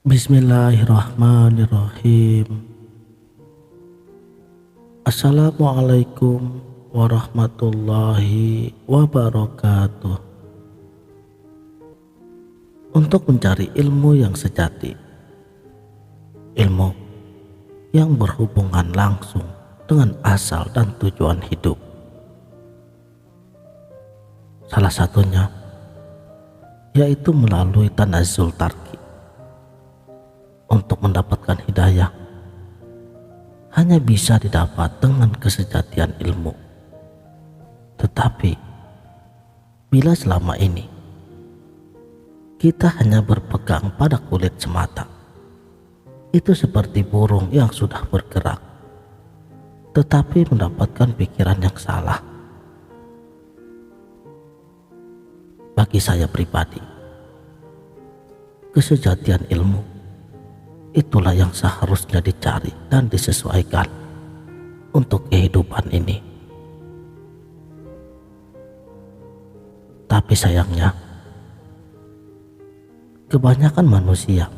Bismillahirrahmanirrahim. Assalamualaikum warahmatullahi wabarakatuh. Untuk mencari ilmu yang sejati, ilmu yang berhubungan langsung dengan asal dan tujuan hidup. Salah satunya yaitu melalui tanazzul tarki. Untuk mendapatkan hidayah hanya bisa didapat dengan kesejatian ilmu. Tetapi bila selama ini kita hanya berpegang pada kulit semata, itu seperti burung yang sudah bergerak tetapi mendapatkan pikiran yang salah. Bagi saya pribadi, kesejatian ilmu itulah yang seharusnya dicari dan disesuaikan untuk kehidupan ini. Tapi sayangnya, kebanyakan manusia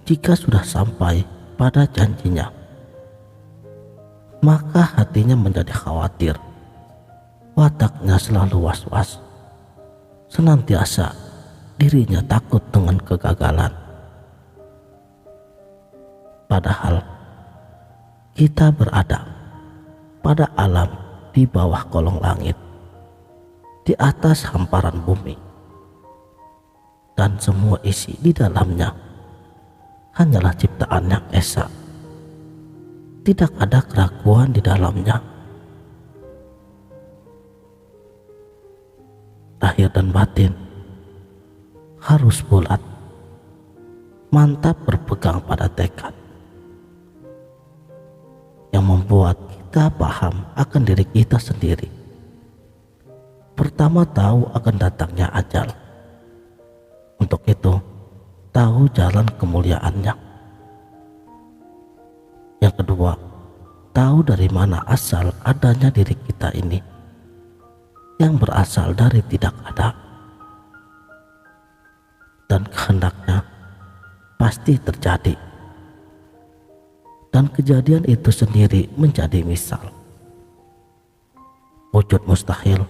jika sudah sampai pada janjinya, maka hatinya menjadi khawatir, wataknya selalu was-was, senantiasa dirinya takut dengan kegagalan. Padahal kita berada pada alam di bawah kolong langit, di atas hamparan bumi, dan semua isi di dalamnya hanyalah ciptaan yang esa. Tidak ada keraguan di dalamnya. Lahir dan batin harus bulat, mantap berpegang pada tekad yang membuat kita paham akan diri kita sendiri. Pertama, tahu akan datangnya ajal. Untuk itu, tahu jalan kemuliaannya. Yang kedua, tahu dari mana asal adanya diri kita ini, yang berasal dari tidak ada, dan kehendaknya pasti terjadi. Dan kejadian itu sendiri menjadi misal. Wujud mustahil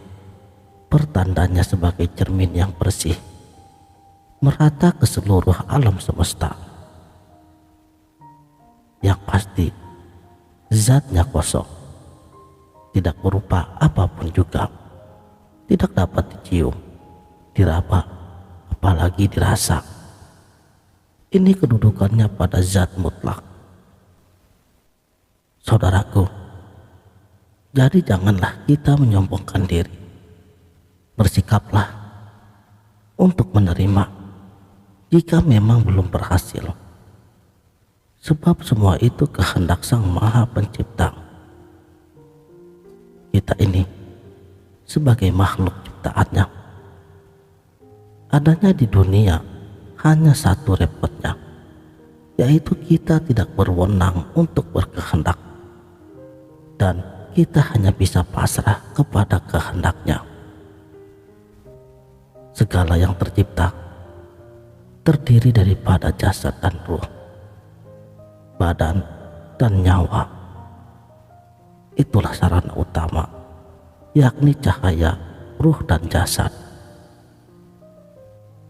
pertandanya sebagai cermin yang bersih, merata ke seluruh alam semesta. Yang pasti zatnya kosong, tidak berupa apapun juga, tidak dapat dicium, diraba, apalagi dirasa. Ini kedudukannya pada zat mutlak. Saudaraku, jadi janganlah kita menyombongkan diri. Bersikaplah untuk menerima jika memang belum berhasil. Sebab semua itu kehendak Sang Maha Pencipta. Kita ini sebagai makhluk ciptaannya, adanya di dunia hanya satu repotnya, yaitu kita tidak berwenang untuk berkehendak. Dan kita hanya bisa pasrah kepada kehendaknya. Segala yang tercipta terdiri daripada jasad dan ruh, badan dan nyawa. Itulah sarana utama, yakni cahaya, ruh dan jasad.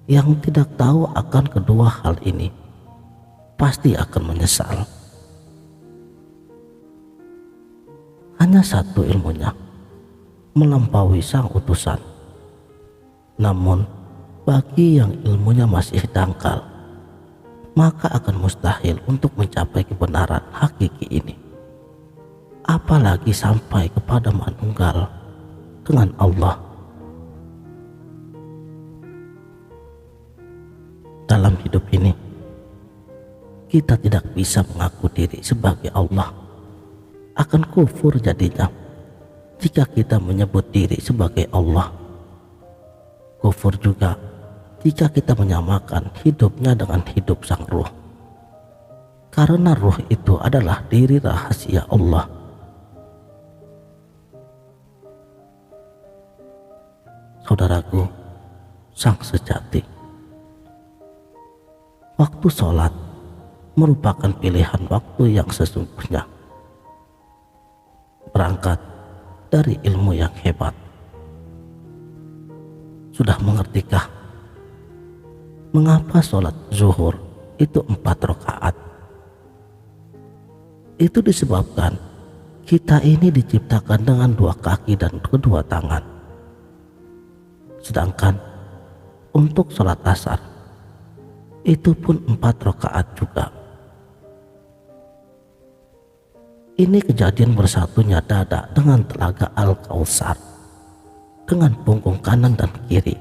Yang tidak tahu akan kedua hal ini pasti akan menyesal. Hanya satu ilmunya, melampaui sang utusan. Namun bagi yang ilmunya masih dangkal, maka akan mustahil untuk mencapai kebenaran hakiki ini, apalagi sampai kepada manunggal dengan Allah. Dalam hidup ini, kita tidak bisa mengaku diri sebagai Allah. Akan kufur jadinya jika kita menyebut diri sebagai Allah. Kufur juga jika kita menyamakan hidupnya dengan hidup sang ruh. Karena ruh itu adalah diri rahasia Allah. Saudaraku, sang sejati, waktu sholat merupakan pilihan waktu yang sesungguhnya. Berangkat dari ilmu yang hebat, sudah mengertikah mengapa sholat zuhur itu 4 rakaat? Itu disebabkan kita ini diciptakan dengan 2 kaki dan kedua tangan. Sedangkan untuk sholat asar itu pun 4 rakaat juga. Ini kejadian bersatunya dada dengan telaga Al-Kautsar dengan punggung kanan dan kiri.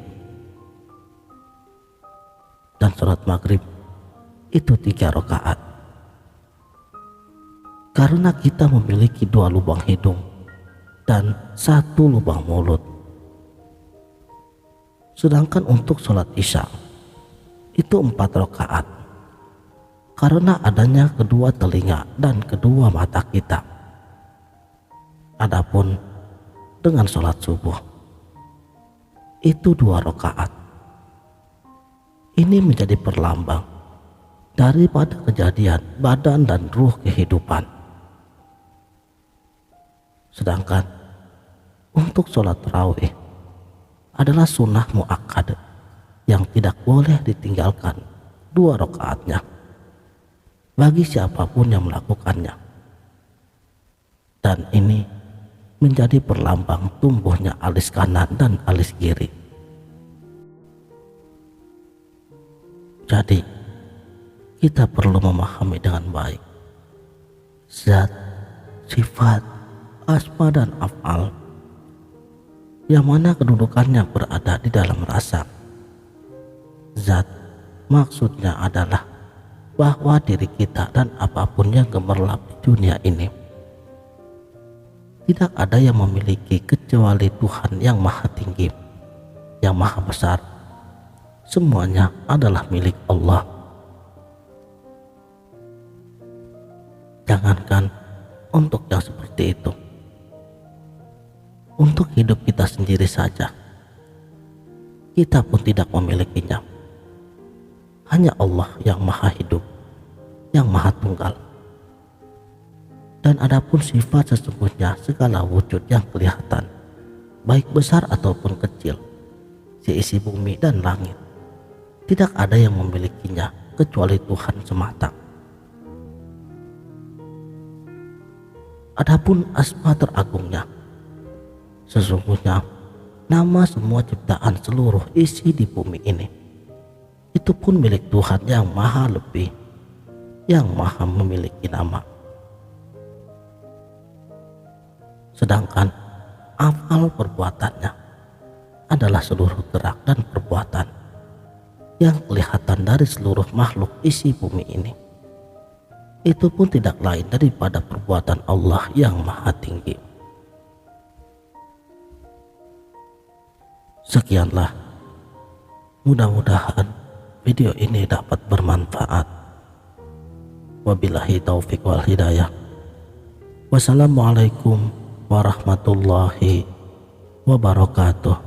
Dan sholat maghrib itu 3 rakaat. Karena kita memiliki 2 lubang hidung dan 1 lubang mulut. Sedangkan untuk sholat isya itu 4 rakaat. Karena adanya kedua telinga dan kedua mata kita. Adapun dengan sholat subuh itu 2 rakaat. Ini menjadi perlambang daripada kejadian badan dan ruh kehidupan. Sedangkan untuk sholat tarawih adalah sunnah muakkad yang tidak boleh ditinggalkan 2 rakaatnya bagi siapapun yang melakukannya. Dan ini menjadi perlambang tumbuhnya alis kanan dan alis kiri. Jadi kita perlu memahami dengan baik zat, sifat, asma dan af'al yang mana kedudukannya berada di dalam rasa. Zat maksudnya adalah bahwa diri kita dan apapun yang gemerlap di dunia ini tidak ada yang memiliki kecuali Tuhan yang maha tinggi, yang maha besar. Semuanya adalah milik Allah. Jangankan untuk yang seperti itu, untuk hidup kita sendiri saja kita pun tidak memilikinya. Hanya Allah yang maha hidup, yang maha tunggal. Dan adapun sifat sesungguhnya segala wujud yang kelihatan, baik besar ataupun kecil, seisi bumi dan langit, tidak ada yang memilikinya kecuali Tuhan semata. Adapun asma teragungnya, sesungguhnya nama semua ciptaan seluruh isi di bumi ini itu pun milik Tuhan yang maha lebih, yang maha memiliki nama. Sedangkan afal perbuatannya adalah seluruh gerak dan perbuatan yang kelihatan dari seluruh makhluk isi bumi ini. Itu pun tidak lain daripada perbuatan Allah yang maha tinggi. Sekianlah, mudah-mudahan video ini dapat bermanfaat. Wabillahi taufik wal hidayah. Wassalamualaikum warahmatullahi wabarakatuh.